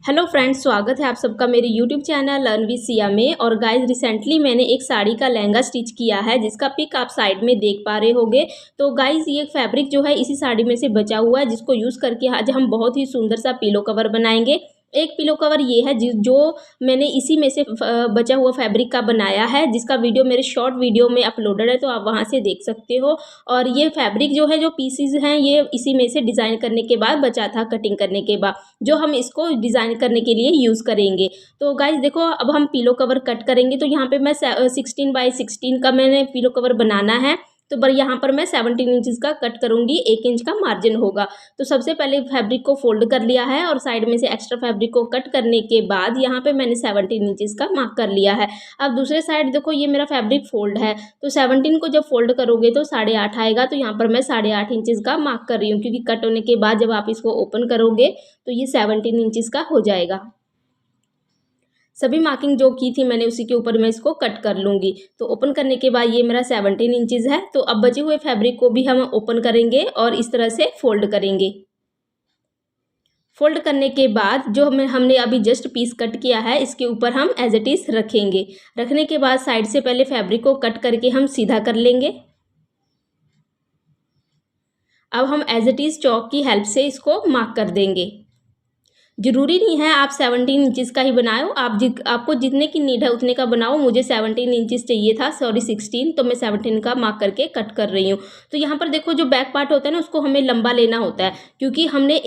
Hello friends, स्वागत है आप सबका मेरे YouTube channel learn with Siya में। और गाइज रिसेंटली मैंने एक साड़ी का लहंगा स्टिच किया है जिसका पिक आप साइड में देख पा रहे होंगे। तो गाइज ये फैब्रिक जो है इसी साड़ी में से बचा हुआ है जिसको यूज़ करके आज हम बहुत ही सुंदर सा पिलो कवर बनाएंगे। एक पिलो कवर ये है जो मैंने इसी में से बचा हुआ फैब्रिक का बनाया है, जिसका वीडियो मेरे शॉर्ट वीडियो में अपलोडेड है, तो आप वहाँ से देख सकते हो। और ये फैब्रिक जो है, जो पीसीज हैं, ये इसी में से डिज़ाइन करने के बाद बचा था, कटिंग करने के बाद जो हम इसको डिज़ाइन करने के लिए यूज़ करेंगे। तो गाइज देखो, अब हम पिलो कवर कट करेंगे। तो यहाँ पे मैं 16x16 का मैंने पिलो कवर बनाना है। तो पर यहाँ पर मैं 17 इंचज़ का कट करूँगी, 1 इंच का मार्जिन होगा। तो सबसे पहले फैब्रिक को फोल्ड कर लिया है और साइड में से एक्स्ट्रा फैब्रिक को कट करने के बाद यहाँ पे मैंने 17 इंचज़ का मार्क कर लिया है। अब दूसरे साइड देखो, ये मेरा फैब्रिक फोल्ड है, तो 17 को जब फोल्ड करोगे तो 8.5 आएगा। तो यहाँ पर मैं 8.5 इंचज़ का मार्क कर रही हूँ, क्योंकि कट होने के बाद जब आप इसको ओपन करोगे तो ये 17 इंचज़ का हो जाएगा। सभी मार्किंग जो की थी मैंने, उसी के ऊपर मैं इसको कट कर लूँगी। तो ओपन करने के बाद ये मेरा 17 इंचज़ है। तो अब बचे हुए फैब्रिक को भी हम ओपन करेंगे और इस तरह से फोल्ड करेंगे। फोल्ड करने के बाद जो हमने अभी जस्ट पीस कट किया है, इसके ऊपर हम एज इट इज़ रखेंगे। रखने के बाद साइड से पहले फैब्रिक को कट करके हम सीधा कर लेंगे। अब हम एज इट इज़ चॉक की हेल्प से इसको मार्क कर देंगे। ज़रूरी नहीं है आप 17 इंचज़ का ही बनाओ, आपको जितने की नीड है उतने का बनाओ। मुझे 17 इंचज़ चाहिए था, 16, तो मैं 17 का मार्क करके कट कर रही हूँ। तो यहाँ पर देखो, जो बैक पार्ट होता है ना, उसको हमें लंबा लेना होता है, क्योंकि हमने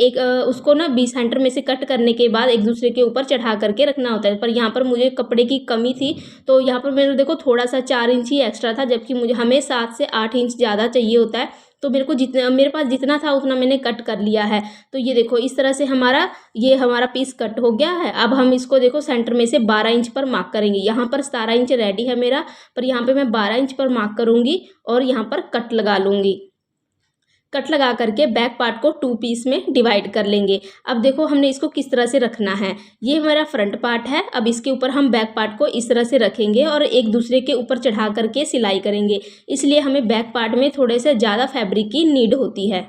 उसको ना 20 सेंटर में से कट करने के बाद एक दूसरे के ऊपर चढ़ा करके रखना होता है। पर यहाँ पर मुझे कपड़े की कमी थी, तो यहाँ पर मेरे देखो थोड़ा सा 4 इंच ही एक्स्ट्रा था, जबकि हमें 7 से 8 इंच ज़्यादा चाहिए होता है। तो मेरे पास जितना था उतना मैंने कट कर लिया है। तो ये देखो, इस तरह से हमारा पीस कट हो गया है। अब हम इसको देखो सेंटर में से 12 इंच पर मार्क करेंगे। यहाँ पर 17 इंच रेडी है मेरा, पर यहाँ पे मैं 12 इंच पर मार्क करूँगी और यहाँ पर कट लगा लूँगी। कट लगा करके बैक पार्ट को 2 पीस में डिवाइड कर लेंगे। अब देखो हमने इसको किस तरह से रखना है। ये मेरा फ्रंट पार्ट है। अब इसके ऊपर हम बैक पार्ट को इस तरह से रखेंगे और एक दूसरे के ऊपर चढ़ा करके सिलाई करेंगे। इसलिए हमें बैक पार्ट में थोड़े से ज़्यादा फैब्रिक की नीड होती है।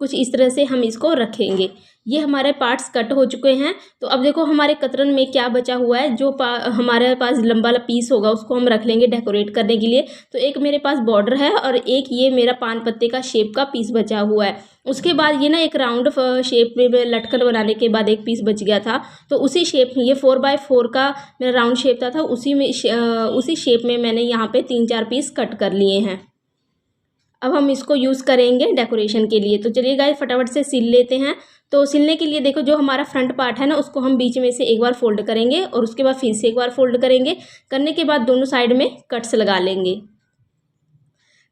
कुछ इस तरह से हम इसको रखेंगे। ये हमारे पार्ट्स कट हो चुके हैं। तो अब देखो हमारे कतरन में क्या बचा हुआ है। जो हमारे पास लंबा वाला पीस होगा उसको हम रख लेंगे डेकोरेट करने के लिए। तो एक मेरे पास बॉर्डर है और एक ये मेरा पान पत्ते का शेप का पीस बचा हुआ है। उसके बाद ये ना एक राउंड शेप में लटकन बनाने के बाद एक पीस बच गया था। तो उसी शेप में, ये 4x4 का मेरा राउंड शेप था, उसी शेप में मैंने यहाँ पे 3-4 पीस कट कर लिए हैं। अब हम इसको यूज़ करेंगे डेकोरेशन के लिए। तो चलिए गाइस, फटाफट से सिल लेते हैं। तो सिलने के लिए देखो, जो हमारा फ्रंट पार्ट है ना, उसको हम बीच में से एक बार फोल्ड करेंगे और उसके बाद फिर से एक बार फोल्ड करेंगे। करने के बाद दोनों साइड में कट्स लगा लेंगे।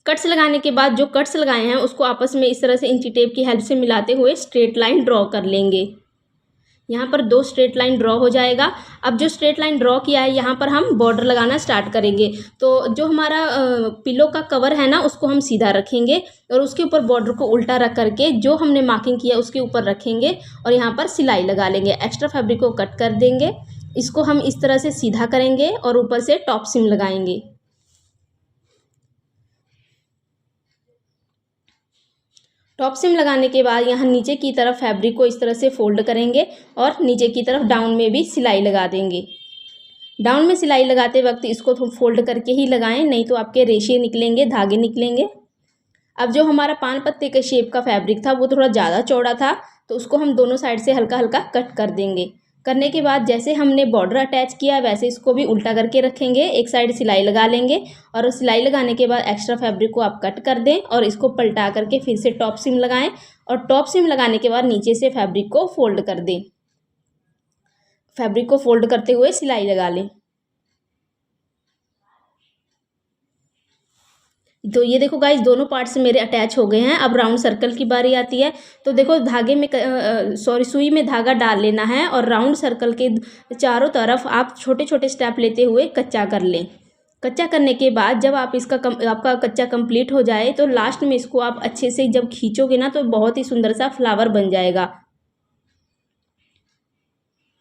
कट्स लगाने के बाद जो कट्स लगाए हैं उसको आपस में इस तरह से इंची टेप की हेल्प से मिलाते हुए स्ट्रेट लाइन ड्रॉ कर लेंगे। यहाँ पर 2 स्ट्रेट लाइन ड्रॉ हो जाएगा। अब जो स्ट्रेट लाइन ड्रॉ किया है, यहाँ पर हम बॉर्डर लगाना स्टार्ट करेंगे। तो जो हमारा पिलो का कवर है ना, उसको हम सीधा रखेंगे और उसके ऊपर बॉर्डर को उल्टा रख करके जो हमने मार्किंग किया उसके ऊपर रखेंगे और यहाँ पर सिलाई लगा लेंगे। एक्स्ट्रा फैब्रिक को कट कर देंगे। इसको हम इस तरह से सीधा करेंगे और ऊपर से टॉप सीम लगाएंगे। टॉप सीम लगाने के बाद यहाँ नीचे की तरफ फैब्रिक को इस तरह से फोल्ड करेंगे और नीचे की तरफ डाउन में भी सिलाई लगा देंगे। डाउन में सिलाई लगाते वक्त इसको फोल्ड करके ही लगाएं, नहीं तो आपके रेशे निकलेंगे, धागे निकलेंगे। अब जो हमारा पान पत्ते के शेप का फैब्रिक था वो थोड़ा ज़्यादा चौड़ा था, तो उसको हम दोनों साइड से हल्का हल्का कट कर देंगे। करने के बाद जैसे हमने बॉर्डर अटैच किया वैसे इसको भी उल्टा करके रखेंगे। एक साइड सिलाई लगा लेंगे और सिलाई लगाने के बाद एक्स्ट्रा फैब्रिक को आप कट कर दें और इसको पलटा करके फिर से टॉप सीम लगाएं और टॉप सीम लगाने के बाद नीचे से फैब्रिक को फोल्ड कर दें। फैब्रिक को फोल्ड करते हुए सिलाई लगा लें। तो ये देखो गाइस, दोनों पार्ट्स मेरे अटैच हो गए हैं। अब राउंड सर्कल की बारी आती है। तो देखो, सुई में धागा डाल लेना है और राउंड सर्कल के चारों तरफ आप छोटे छोटे स्टेप लेते हुए कच्चा कर लें। कच्चा करने के बाद जब आपका कच्चा कंप्लीट हो जाए, तो लास्ट में इसको आप अच्छे से जब खींचोगे ना, तो बहुत ही सुंदर सा फ्लावर बन जाएगा।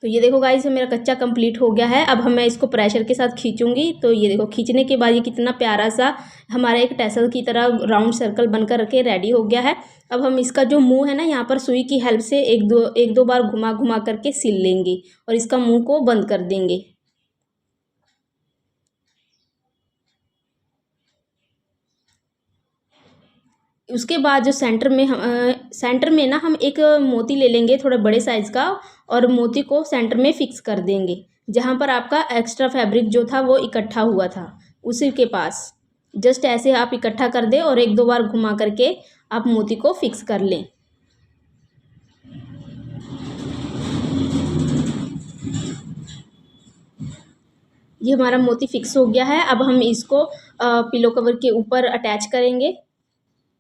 तो ये देखो गाइस मेरा कच्चा कंप्लीट हो गया है। अब मैं इसको प्रेशर के साथ खींचूंगी तो ये देखो खींचने के बाद ये कितना प्यारा सा हमारा एक टैसल की तरह राउंड सर्कल बनकर के रेडी हो गया है। अब हम इसका जो मुंह है ना यहाँ पर सुई की हेल्प से एक दो बार घुमा घुमा करके सिल लेंगे और इसका मुंह को बंद कर देंगे। उसके बाद जो सेंटर में ना हम एक मोती ले लेंगे थोड़ा बड़े साइज़ का और मोती को सेंटर में फिक्स कर देंगे जहाँ पर आपका एक्स्ट्रा फैब्रिक जो था वो इकट्ठा हुआ था उसी के पास जस्ट ऐसे आप इकट्ठा कर दें और एक दो बार घुमा करके आप मोती को फिक्स कर लें। ये हमारा मोती फिक्स हो गया है। अब हम इसको पिलो कवर के ऊपर अटैच करेंगे।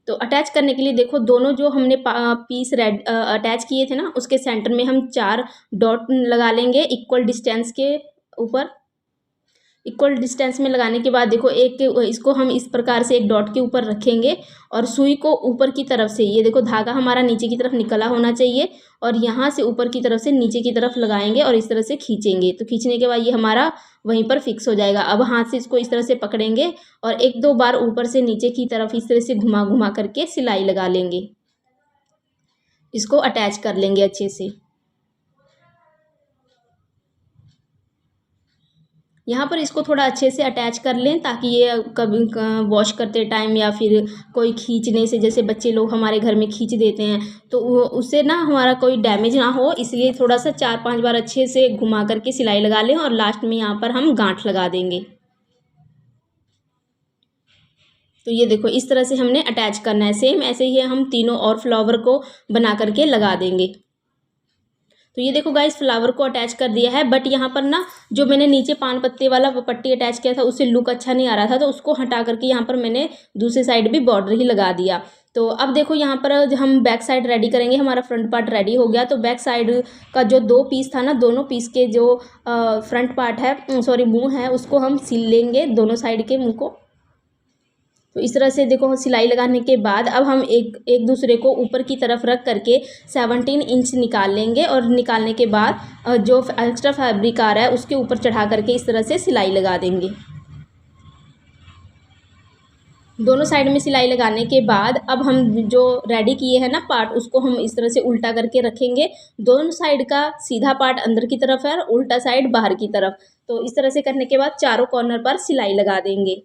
तो अटैच करने के लिए देखो दोनों जो हमने पीस अटैच किए थे ना उसके सेंटर में हम 4 डॉट लगा लेंगे इक्वल डिस्टेंस के ऊपर। इक्वल डिस्टेंस में लगाने के बाद देखो इसको हम इस प्रकार से एक डॉट के ऊपर रखेंगे और सुई को ऊपर की तरफ से ये देखो धागा हमारा नीचे की तरफ निकला होना चाहिए और यहाँ से ऊपर की तरफ से नीचे की तरफ लगाएंगे और इस तरह से खींचेंगे। तो खींचने के बाद ये हमारा वहीं पर फिक्स हो जाएगा। अब हाथ से इसको इस तरह से पकड़ेंगे और एक दो बार ऊपर से नीचे की तरफ इस तरह से घुमा घुमा करके सिलाई लगा लेंगे। इसको अटैच कर लेंगे अच्छे से। यहाँ पर इसको थोड़ा अच्छे से अटैच कर लें ताकि ये कभी वॉश करते टाइम या फिर कोई खींचने से जैसे बच्चे लोग हमारे घर में खींच देते हैं तो वो उससे ना हमारा कोई डैमेज ना हो, इसलिए थोड़ा सा 4-5 बार अच्छे से घुमा करके सिलाई लगा लें और लास्ट में यहाँ पर हम गांठ लगा देंगे। तो ये देखो इस तरह से हमने अटैच करना है। सेम ऐसे ही हम तीनों और फ्लावर को बना करके लगा देंगे। तो ये देखो गाइस फ्लावर को अटैच कर दिया है बट यहाँ पर ना जो मैंने नीचे पान पत्ते वाला पट्टी अटैच किया था उससे लुक अच्छा नहीं आ रहा था तो उसको हटा करके यहाँ पर मैंने दूसरी साइड भी बॉर्डर ही लगा दिया। तो अब देखो यहाँ पर हम बैक साइड रेडी करेंगे। हमारा फ्रंट पार्ट रेडी हो गया तो बैक साइड का जो 2 पीस था ना दोनों पीस के जो फ्रंट पार्ट है सॉरी मुँह है उसको हम सिल लेंगे दोनों साइड के मुँह को। तो इस तरह से देखो सिलाई लगाने के बाद अब हम एक दूसरे को ऊपर की तरफ रख करके 17 इंच निकाल लेंगे और निकालने के बाद जो एक्स्ट्रा फैब्रिक आ रहा है उसके ऊपर चढ़ा करके इस तरह से सिलाई लगा देंगे। दोनों साइड में सिलाई लगाने के बाद अब हम जो रेडी किए हैं ना पार्ट उसको हम इस तरह से उल्टा करके रखेंगे। दोनों साइड का सीधा पार्ट अंदर की तरफ है और उल्टा साइड बाहर की तरफ। तो इस तरह से करने के बाद चारों कॉर्नर पर सिलाई लगा देंगे।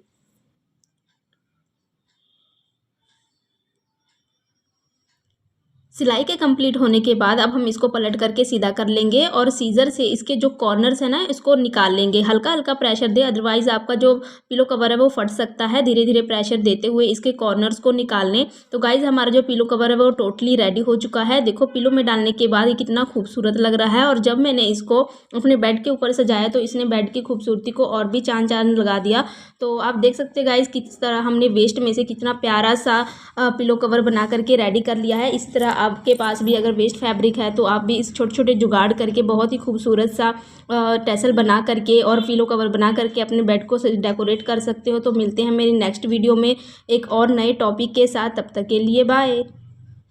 सिलाई के कंप्लीट होने के बाद अब हम इसको पलट करके सीधा कर लेंगे और सीजर से इसके जो कॉर्नर्स है ना इसको निकाल लेंगे। हल्का हल्का प्रेशर दे अदरवाइज़ आपका जो पिलो कवर है वो फट सकता है। धीरे धीरे प्रेशर देते हुए इसके कॉर्नर्स को निकाल लें। तो गाइज़ हमारा जो पिलो कवर है वो टोटली रेडी हो चुका है। देखो पिलो में डालने के बाद ये कितना खूबसूरत लग रहा है और जब मैंने इसको अपने बेड के ऊपर सजाया तो इसने बेड की खूबसूरती को और भी चांद चांद लगा दिया। तो आप देख सकते हैं गाइज़ किस तरह हमने वेस्ट में से कितना प्यारा सा पिलो कवर बना करके रेडी कर लिया है। इस तरह आपके पास भी अगर वेस्ट फैब्रिक है तो आप भी इस छोटे छोटे जुगाड़ करके बहुत ही खूबसूरत सा टैसल बना करके और पिलो कवर बना करके अपने बेड को डेकोरेट कर सकते हो। तो मिलते हैं मेरी नेक्स्ट वीडियो में एक और नए टॉपिक के साथ। तब तक के लिए बाय।